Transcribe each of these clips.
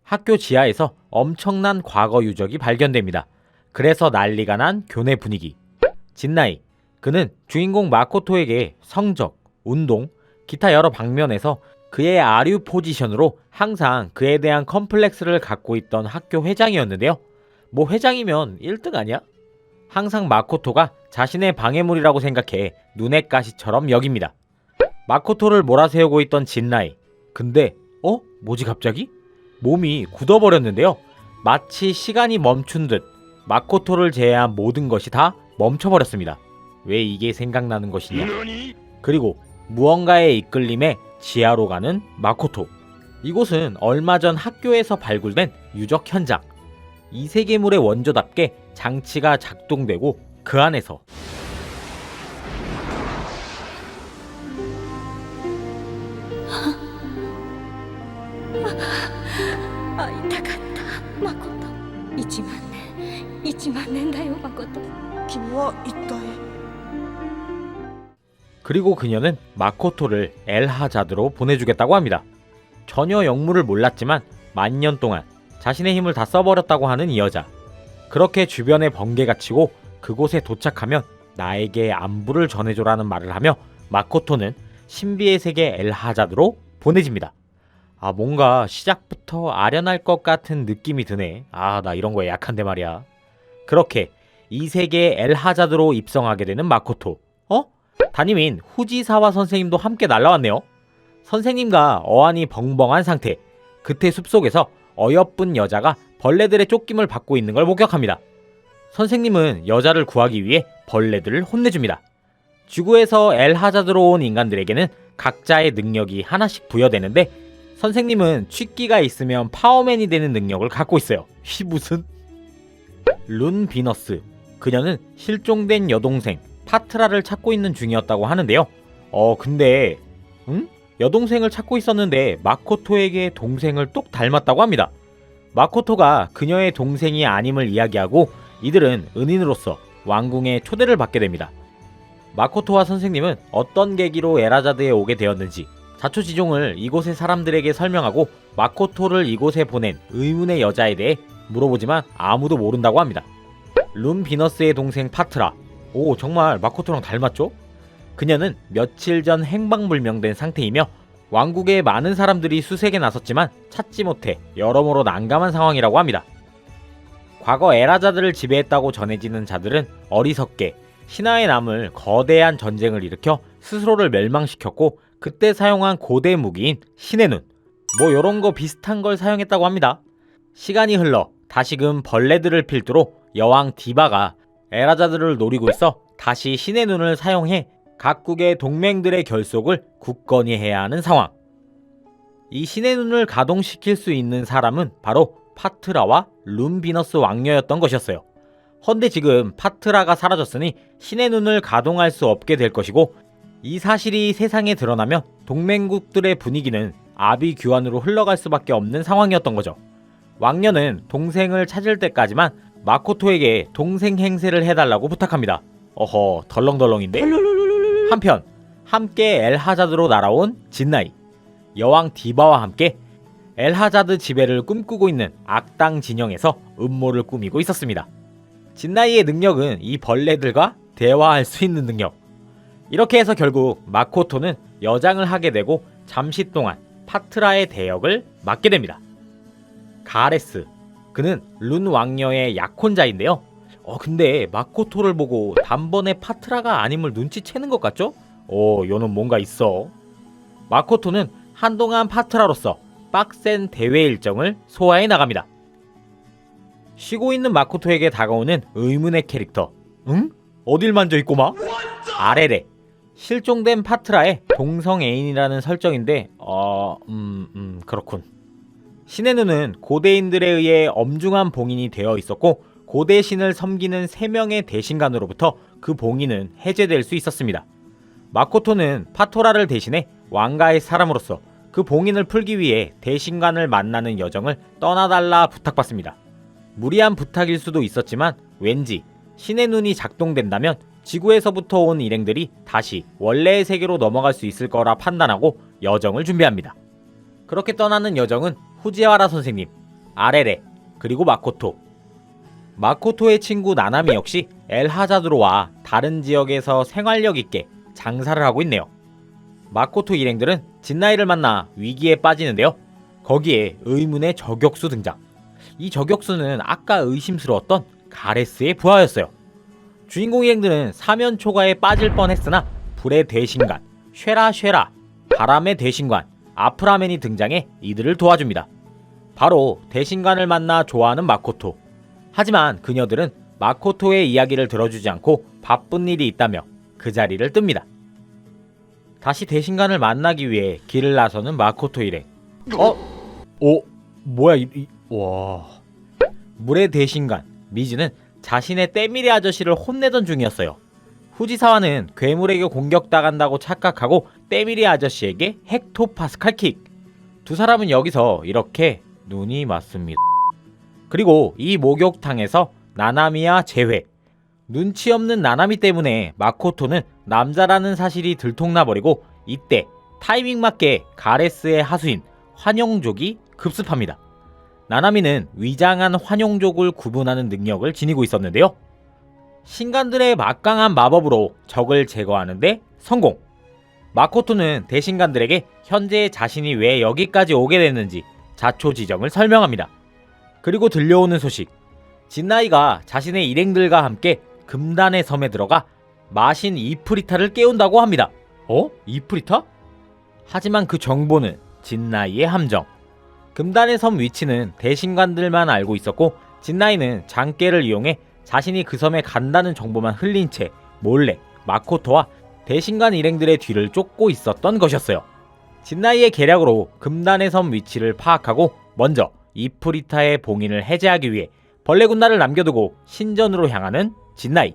학교 지하에서 엄청난 과거 유적이 발견됩니다. 그래서 난리가 난 교내 분위기. 진나이, 그는 주인공 마코토에게 성적, 운동, 기타 여러 방면에서 그의 아류 포지션으로 항상 그에 대한 컴플렉스를 갖고 있던 학교 회장이었는데요. 뭐 회장이면 1등 아니야? 항상 마코토가 자신의 방해물이라고 생각해 눈엣 가시처럼 여깁니다. 마코토를 몰아세우고 있던 진나이. 근데 뭐지 갑자기? 몸이 굳어버렸는데요. 마치 시간이 멈춘 듯 마코토를 제외한 모든 것이 다 멈춰버렸습니다. 왜 이게 생각나는 것이냐? 그리고 무언가의 이끌림에 지하로 가는 마코토. 이곳은 얼마 전 학교에서 발굴된 유적 현장. 이 세계물의 원조답게 장치가 작동되고 그 안에서会いたかった誠。1万年だよ誠。君は一体。 그리고 그녀는 마코토를 엘하자드로 보내주겠다고 합니다. 전혀 영문을 몰랐지만 만년 동안 자신의 힘을 다 써버렸다고 하는 이 여자. 그렇게 주변에 번개가 치고 그곳에 도착하면 나에게 안부를 전해줘라는 말을 하며 마코토는 신비의 세계 엘하자드로 보내집니다. 뭔가 시작부터 아련할 것 같은 느낌이 드네. 나 이런 거에 약한데 말이야. 그렇게 이 세계의 엘하자드로 입성하게 되는 마코토. 담임인 후지사와 선생님도 함께 날라왔네요. 선생님과 어안이 벙벙한 상태. 그때 숲속에서 어여쁜 여자가 벌레들의 쫓김을 받고 있는 걸 목격합니다. 선생님은 여자를 구하기 위해 벌레들을 혼내줍니다. 지구에서 엘하자드로 온 인간들에게는 각자의 능력이 하나씩 부여되는데 선생님은 취기가 있으면 파워맨이 되는 능력을 갖고 있어요. 무슨? 룬 비너스. 그녀는 실종된 여동생 파트라를 찾고 있는 중이었다고 하는데요. 근데 여동생을 찾고 있었는데 마코토에게 동생을 똑 닮았다고 합니다. 마코토가 그녀의 동생이 아님을 이야기하고 이들은 은인으로서 왕궁에 초대를 받게 됩니다. 마코토와 선생님은 어떤 계기로 엘하자드에 오게 되었는지 자초지종을 이곳의 사람들에게 설명하고 마코토를 이곳에 보낸 의문의 여자에 대해 물어보지만 아무도 모른다고 합니다. 룬 비너스의 동생 파트라. 정말 마코토랑 닮았죠? 그녀는 며칠 전 행방불명된 상태이며 왕국의 많은 사람들이 수색에 나섰지만 찾지 못해 여러모로 난감한 상황이라고 합니다. 과거 엘하자드를 지배했다고 전해지는 자들은 어리석게 신화에 남을 거대한 전쟁을 일으켜 스스로를 멸망시켰고 그때 사용한 고대 무기인 신의 눈, 요런 거 비슷한 걸 사용했다고 합니다. 시간이 흘러 다시금 벌레들을 필두로 여왕 디바가 엘하자드를 노리고 있어 다시 신의 눈을 사용해 각국의 동맹들의 결속을 굳건히 해야 하는 상황. 이 신의 눈을 가동시킬 수 있는 사람은 바로 파트라와 룬 비너스 왕녀였던 것이었어요. 헌데 지금 파트라가 사라졌으니 신의 눈을 가동할 수 없게 될 것이고 이 사실이 세상에 드러나면 동맹국들의 분위기는 아비규환으로 흘러갈 수밖에 없는 상황이었던 거죠. 왕녀는 동생을 찾을 때까지만 마코토에게 동생 행세를 해달라고 부탁합니다. 덜렁덜렁인데? 한편 함께 엘하자드로 날아온 진나이. 여왕 디바와 함께 엘하자드 지배를 꿈꾸고 있는 악당 진영에서 음모를 꾸미고 있었습니다. 진나이의 능력은 이 벌레들과 대화할 수 있는 능력. 이렇게 해서 결국 마코토는 여장을 하게 되고 잠시 동안 파트라의 대역을 맡게 됩니다. 가레스. 그는 룬 왕녀의 약혼자인데요. 근데 마코토를 보고 단번에 파트라가 아님을 눈치채는 것 같죠? 요는 뭔가 있어. 마코토는 한동안 파트라로서 빡센 대회 일정을 소화해 나갑니다. 쉬고 있는 마코토에게 다가오는 의문의 캐릭터. 어딜 만져 있고마? 아레레. 실종된 파트라의 동성 애인이라는 설정인데 그렇군. 신의 눈은 고대인들에 의해 엄중한 봉인이 되어 있었고 고대 신을 섬기는 3명의 대신관으로부터 그 봉인은 해제될 수 있었습니다. 마코토는 파토라를 대신해 왕가의 사람으로서 그 봉인을 풀기 위해 대신관을 만나는 여정을 떠나달라 부탁받습니다. 무리한 부탁일 수도 있었지만 왠지 신의 눈이 작동된다면 지구에서부터 온 일행들이 다시 원래의 세계로 넘어갈 수 있을 거라 판단하고 여정을 준비합니다. 그렇게 떠나는 여정은 후지와라 선생님, 아레레, 그리고 마코토. 마코토의 친구 나나미 역시 엘하자드로와 다른 지역에서 생활력 있게 장사를 하고 있네요. 마코토 일행들은 진나이를 만나 위기에 빠지는데요. 거기에 의문의 저격수 등장. 이 저격수는 아까 의심스러웠던 가레스의 부하였어요. 주인공 일행들은 사면 초가에 빠질 뻔했으나 불의 대신관 쉐라, 바람의 대신관 아프라멘이 등장해 이들을 도와줍니다. 바로 대신관을 만나 좋아하는 마코토. 하지만 그녀들은 마코토의 이야기를 들어주지 않고 바쁜 일이 있다며 그 자리를 뜹니다. 다시 대신관을 만나기 위해 길을 나서는 마코토 일행. 뭐야 와. 물의 대신관 미즈는 자신의 때밀이 아저씨를 혼내던 중이었어요. 후지사와는 괴물에게 공격당한다고 착각하고 때밀이 아저씨에게 헥토파스칼 킥. 두 사람은 여기서 이렇게 눈이 맞습니다. 그리고 이 목욕탕에서 나나미와 재회. 눈치 없는 나나미 때문에 마코토는 남자라는 사실이 들통나버리고 이때 타이밍 맞게 가레스의 하수인 환영족이 급습합니다. 나나미는 위장한 환영족을 구분하는 능력을 지니고 있었는데요. 신간들의 막강한 마법으로 적을 제거하는데 성공! 마코토는 대신간들에게 현재 자신이 왜 여기까지 오게 됐는지 자초지정을 설명합니다. 그리고 들려오는 소식, 진나이가 자신의 일행들과 함께 금단의 섬에 들어가 마신 이프리타를 깨운다고 합니다. 이프리타? 하지만 그 정보는 진나이의 함정. 금단의 섬 위치는 대신관들만 알고 있었고 진나이는 장깨를 이용해 자신이 그 섬에 간다는 정보만 흘린 채 몰래 마코토와 대신관 일행들의 뒤를 쫓고 있었던 것이었어요. 진나이의 계략으로 금단의 섬 위치를 파악하고 먼저 이프리타의 봉인을 해제하기 위해 벌레 군단을 남겨두고 신전으로 향하는 진나이.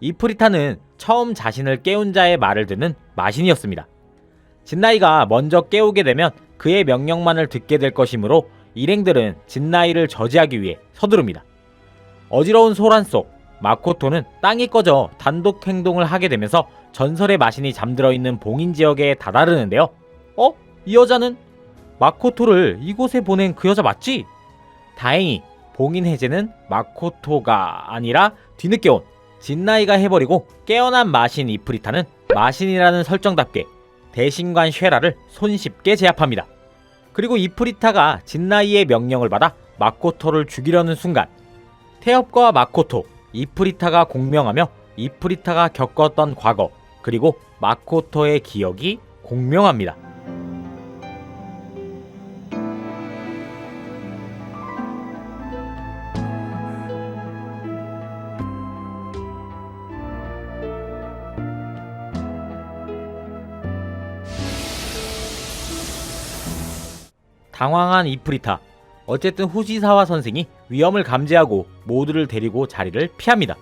이프리타는 처음 자신을 깨운 자의 말을 듣는 마신이었습니다. 진나이가 먼저 깨우게 되면 그의 명령만을 듣게 될 것이므로 일행들은 진나이를 저지하기 위해 서두릅니다. 어지러운 소란 속 마코토는 땅이 꺼져 단독 행동을 하게 되면서 전설의 마신이 잠들어 있는 봉인 지역에 다다르는데요. 이 여자는 마코토를 이곳에 보낸 그 여자 맞지? 다행히 봉인 해제는 마코토가 아니라 뒤늦게 온 진나이가 해버리고 깨어난 마신 이프리타는 마신이라는 설정답게 대신관 쉐라를 손쉽게 제압합니다. 그리고 이프리타가 진나이의 명령을 받아 마코토를 죽이려는 순간 태엽과 마코토, 이프리타가 공명하며 이프리타가 겪었던 과거 그리고 마코토의 기억이 공명합니다. 당황한 이프리타. 어쨌든 후지사와 선생이 위험을 감지하고 모두를 데리고 자리를 피합니다.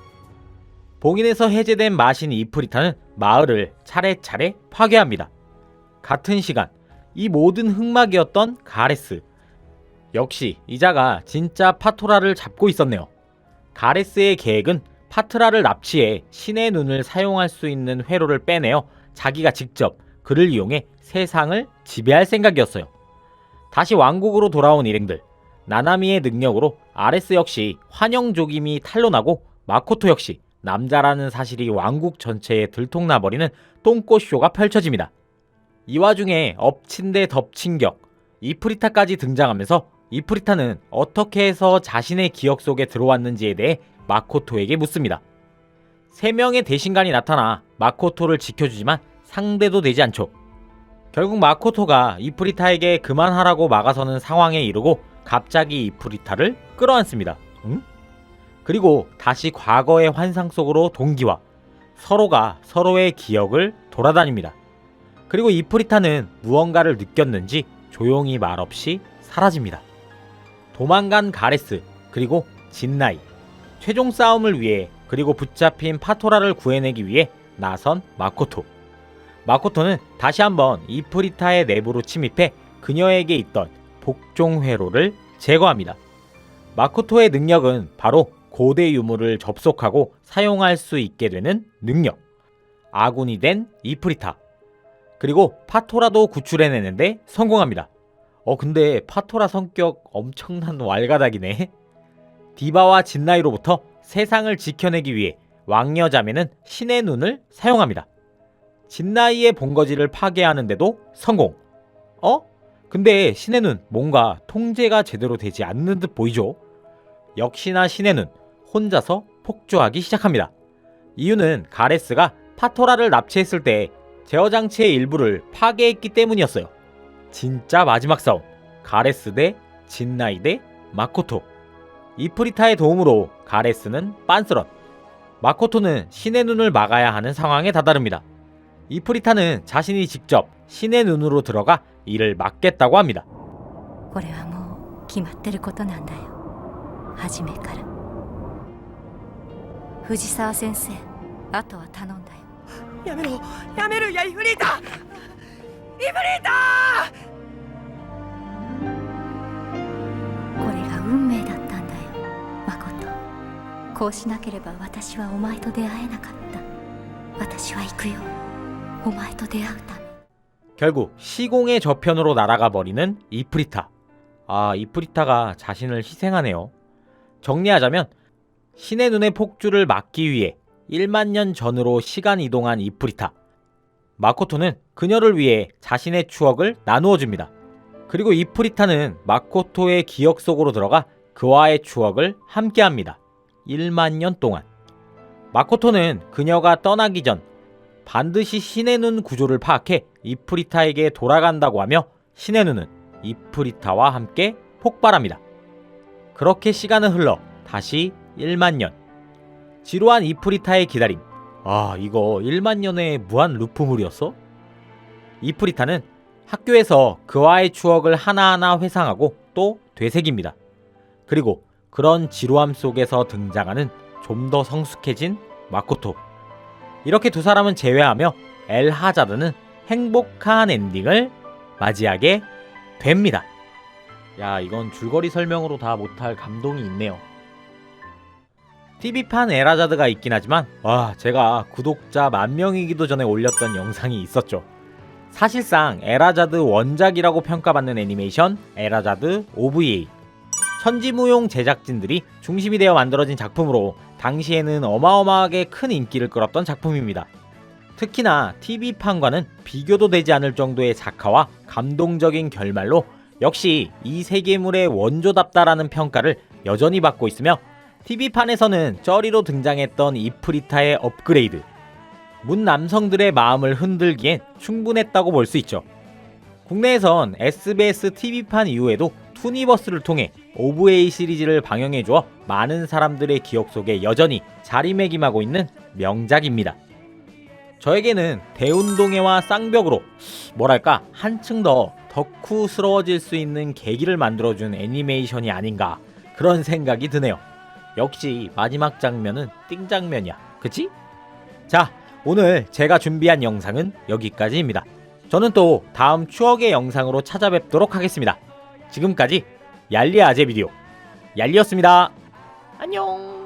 봉인에서 해제된 마신 이프리타는 마을을 차례차례 파괴합니다. 같은 시간 이 모든 흑막이었던 가레스. 역시 이자가 진짜 파토라를 잡고 있었네요. 가레스의 계획은 파트라를 납치해 신의 눈을 사용할 수 있는 회로를 빼내어 자기가 직접 그를 이용해 세상을 지배할 생각이었어요. 다시 왕국으로 돌아온 일행들. 나나미의 능력으로 아레스 역시 환영족임이 탄로나고 마코토 역시 남자라는 사실이 왕국 전체에 들통나버리는 똥꼬쇼가 펼쳐집니다. 이 와중에 엎친 데 덮친 격 이프리타까지 등장하면서 이프리타는 어떻게 해서 자신의 기억 속에 들어왔는지에 대해 마코토에게 묻습니다. 3명의 대신관이 나타나 마코토를 지켜주지만 상대도 되지 않죠. 결국 마코토가 이프리타에게 그만하라고 막아서는 상황에 이르고 갑자기 이프리타를 끌어안습니다. 그리고 다시 과거의 환상 속으로 동기화. 서로가 서로의 기억을 돌아다닙니다. 그리고 이프리타는 무언가를 느꼈는지 조용히 말없이 사라집니다. 도망간 가레스 그리고 진나이. 최종 싸움을 위해 그리고 붙잡힌 파토라를 구해내기 위해 나선 마코토. 마코토는 다시 한번 이프리타의 내부로 침입해 그녀에게 있던 복종 회로를 제거합니다. 마코토의 능력은 바로 고대 유물을 접속하고 사용할 수 있게 되는 능력. 아군이 된 이프리타. 그리고 파토라도 구출해내는데 성공합니다. 근데 파토라 성격 엄청난 왈가닥이네. 디바와 진나이로부터 세상을 지켜내기 위해 왕여자매는 신의 눈을 사용합니다. 진나이의 본거지를 파괴하는데도 성공. 근데 신의 눈 뭔가 통제가 제대로 되지 않는 듯 보이죠? 역시나 신의 눈 혼자서 폭주하기 시작합니다. 이유는 가레스가 파토라를 납치했을 때 제어 장치의 일부를 파괴했기 때문이었어요. 진짜 마지막 싸움. 가레스 대 진나이 대 마코토. 이프리타의 도움으로 가레스는 빤스런, 마코토는 신의 눈을 막아야 하는 상황에 다다릅니다. 이프리타는 자신이 직접 신의 눈으로 들어가 이를 막겠다고 합니다. これはもう決まってることなんだよ。初めから。藤沢先生、あとは頼んだよ。やめろやめるやイフリータイフリータこれが運命だったんだよ、マコト。こうしなければ私はお前と出会えなかった。私は行くよ、お前と出会うため。 결국 시공의 저편으로 날아가 버리는 이프리타. 이프리타가 자신을 희생하네요. 정리하자면 신의 눈의 폭주를 막기 위해 1만 년 전으로 시간 이동한 이프리타. 마코토는 그녀를 위해 자신의 추억을 나누어 줍니다. 그리고 이프리타는 마코토의 기억 속으로 들어가 그와의 추억을 함께합니다. 1만 년 동안. 마코토는 그녀가 떠나기 전 반드시 신의 눈 구조를 파악해 이프리타에게 돌아간다고 하며 신의 눈은 이프리타와 함께 폭발합니다. 그렇게 시간은 흘러 다시 1만 년. 지루한 이프리타의 기다림. 이거 1만 년의 무한 루프물이었어? 이프리타는 학교에서 그와의 추억을 하나하나 회상하고 또 되새깁니다. 그리고 그런 지루함 속에서 등장하는 좀 더 성숙해진 마코토. 이렇게 두 사람은 재회하며 엘하자드는 행복한 엔딩을 맞이하게 됩니다. 야, 이건 줄거리 설명으로 다 못할 감동이 있네요. TV판 엘하자드가 있긴 하지만 제가 구독자 10,000명이기도 전에 올렸던 영상이 있었죠. 사실상 엘하자드 원작이라고 평가받는 애니메이션 엘하자드 OVA. 천지무용 제작진들이 중심이 되어 만들어진 작품으로 당시에는 어마어마하게 큰 인기를 끌었던 작품입니다. 특히나 TV판과는 비교도 되지 않을 정도의 작화와 감동적인 결말로 역시 이 세계물의 원조답다라는 평가를 여전히 받고 있으며 TV판에서는 쩌리로 등장했던 이프리타의 업그레이드, 문 남성들의 마음을 흔들기엔 충분했다고 볼 수 있죠. 국내에선 SBS TV판 이후에도 투니버스를 통해 OVA 시리즈를 방영해주어 많은 사람들의 기억 속에 여전히 자리매김하고 있는 명작입니다. 저에게는 대운동회와 쌍벽으로 뭐랄까 한층 더 덕후스러워질 수 있는 계기를 만들어준 애니메이션이 아닌가 그런 생각이 드네요. 역시 마지막 장면은 띵장면이야, 그치? 자, 오늘 제가 준비한 영상은 여기까지입니다. 저는 또 다음 추억의 영상으로 찾아뵙도록 하겠습니다. 지금까지 얄리아재 비디오 얄리였습니다. 안녕.